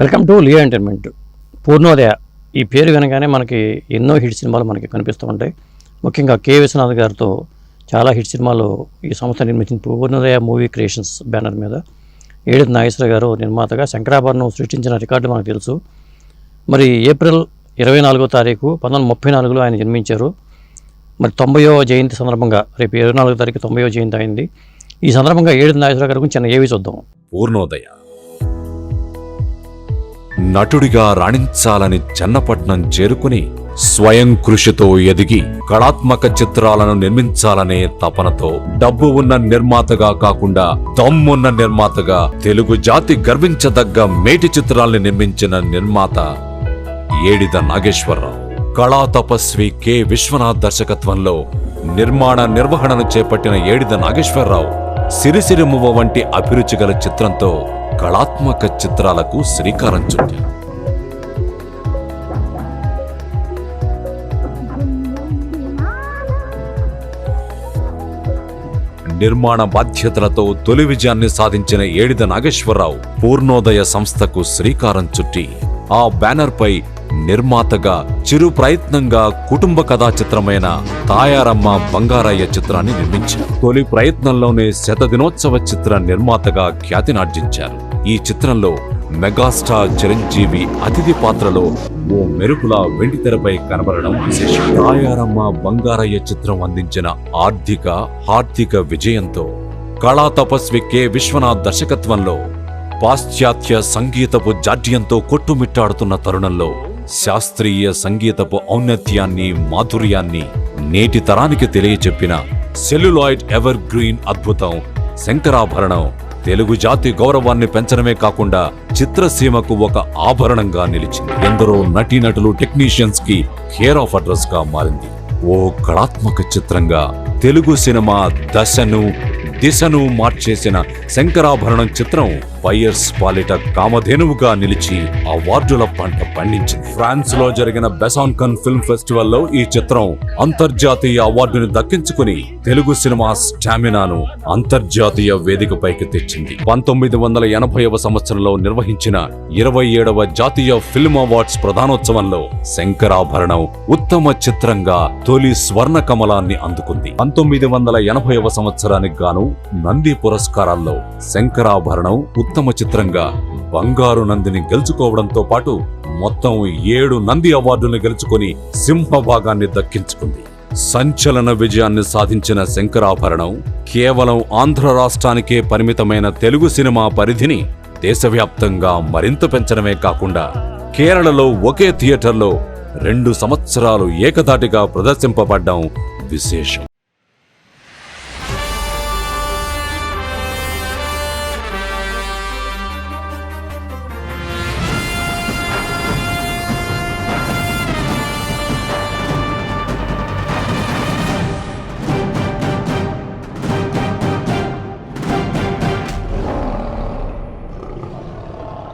Welcome to Leo entertainment. Purnodaya ఈ పేరు వినగానే మనకి ఎన్నో హిట్ సినిమాలు మనకి కనిపిస్తూ ఉంటాయి. ముఖ్యంగా కె విశ్వనాథ్ గారితో చాలా హిట్ సినిమాలు ఈ సంస్థ నిర్మించిన పూర్ణోదయ మూవీ క్రియేషన్స్ బ్యానర్ మీద ఏడిది నాగేశ్వర గారు నిర్మాతగా శంకరాభరణం సృష్టించిన రికార్డు మనకు తెలుసు. మరి ఏప్రిల్ 24వ తారీఖు 1934లో ఆయన జన్మించారు. మరి 90వ జయంతి సందర్భంగా రేపు 24వ తారీఖు 90వ జయంతి అయింది. ఈ సందర్భంగా ఏడిది నాగేశ్వర గారి గురించి చిన్న ఏవి చూద్దాం. పూర్ణోదయ నటుడిగా రాణించాలని చెన్నపట్నం చేరుకుని స్వయం కృషితో ఎదిగి కళాత్మక చిత్రాలను నిర్మించాలనే తపనతో డబ్బు ఉన్న నిర్మాతగా కాకుండా దమ్మున్న నిర్మాతగా తెలుగు జాతి గర్వించదగ్గ మేటి చిత్రాల్ని నిర్మించిన నిర్మాత ఏడిద నాగేశ్వరరావు. కళా తపస్వి కె విశ్వనాథ్ దర్శకత్వంలో నిర్మాణ నిర్వహణను చేపట్టిన ఏడిద నాగేశ్వరరావు సిరిసిరిమువ్వ వంటి అభిరుచి గల చిత్రంతో కళాత్మక చిత్రాలకు శ్రీకారం చుట్టారు. నిర్మాణ బాధ్యతలతో తొలి విజయాన్ని సాధించిన ఏడిద నాగేశ్వరరావు పూర్ణోదయ సంస్థకు శ్రీకారం చుట్టి ఆ బ్యానర్ పై నిర్మాతగా చిరు ప్రయత్నంగా కుటుంబ కథా చిత్రమైన తాయారమ్మ బంగారయ్య చిత్రాన్ని నిర్మించారు. తొలి ప్రయత్నంలోనే శతదినోత్సవ చిత్ర నిర్మాతగా ఖ్యాతినార్జించారు. ఈ చిత్రంలో మెగాస్టార్ చిరంజీవి అతిథి పాత్రలో ఓ మెరుపులా వెండితెరపై కనబడడం విశేషం. తాయారమ్మ బంగారయ్య చిత్రం అందించిన ఆర్థిక విజయంతో కళా తపస్వి కె విశ్వనాథ్ దర్శకత్వంలో పాశ్చాత్య సంగీతపు జాడ్యంతో కొట్టుమిట్టాడుతున్న తరుణంలో శాస్త్రీయ సంగీతపు ఔన్నత్యాన్ని మాధుర్యాన్ని నేటి తరానికి తెలియచెప్పిన సెల్యులాయిడ్ ఎవర్ గ్రీన్ అద్భుతం శంకరాభరణం తెలుగు జాతి గౌరవాన్ని పెంచడమే కాకుండా చిత్రసీమకు ఒక ఆభరణంగా నిలిచింది. ఎందరో నటీనటులు టెక్నీషియన్స్ కి కేర్ ఆఫ్ అడ్రస్ గా మారింది. ఓ కళాత్మక చిత్రంగా తెలుగు సినిమా దిశను మార్చేసిన శంకరాభరణం చిత్రం బయర్స్ పాలిట కామధేనువుగా నిలిచి అవార్డుల పంట పండించింది. ఫ్రాన్స్ లో జరిగిన బెసాన్కన్ ఫిల్మ్ ఫెస్టివల్ లో ఈ చిత్రం అంతర్జాతీయ అవార్డుని దక్కించుకుని తెలుగు సినిమా స్టామినాను అంతర్జాతీయ వేదికపైకి తెచ్చింది. 1980వ సంవత్సరంలో నిర్వహించిన 27వ జాతీయ ఫిల్మ్ అవార్డ్స్ ప్రధానోత్సవంలో శంకరాభరణం ఉత్తమ చిత్రంగా తొలి స్వర్ణ కమలాన్ని అందుకుంది. 1980వ సంవత్సరానికి గాను నంది పురస్కారాల్లో శంకరాభరణం ఉత్తమ చిత్రంగా బంగారు నందిని గెలుచుకోవడంతో పాటు మొత్తం 7 నంది అవార్డులను గెలుచుకుని సింహభాగాన్ని దక్కించుకుంది. సంచలన విజయాన్ని సాధించిన శంకరాభరణం కేవలం ఆంధ్ర రాష్ట్రానికే పరిమితమైన తెలుగు సినిమా పరిధిని దేశవ్యాప్తంగా మరింత పెంచడమే కాకుండా కేరళలో ఒకే థియేటర్లో 2 సంవత్సరాలు ఏకధాటిగా ప్రదర్శింపబడ్డం విశేషం.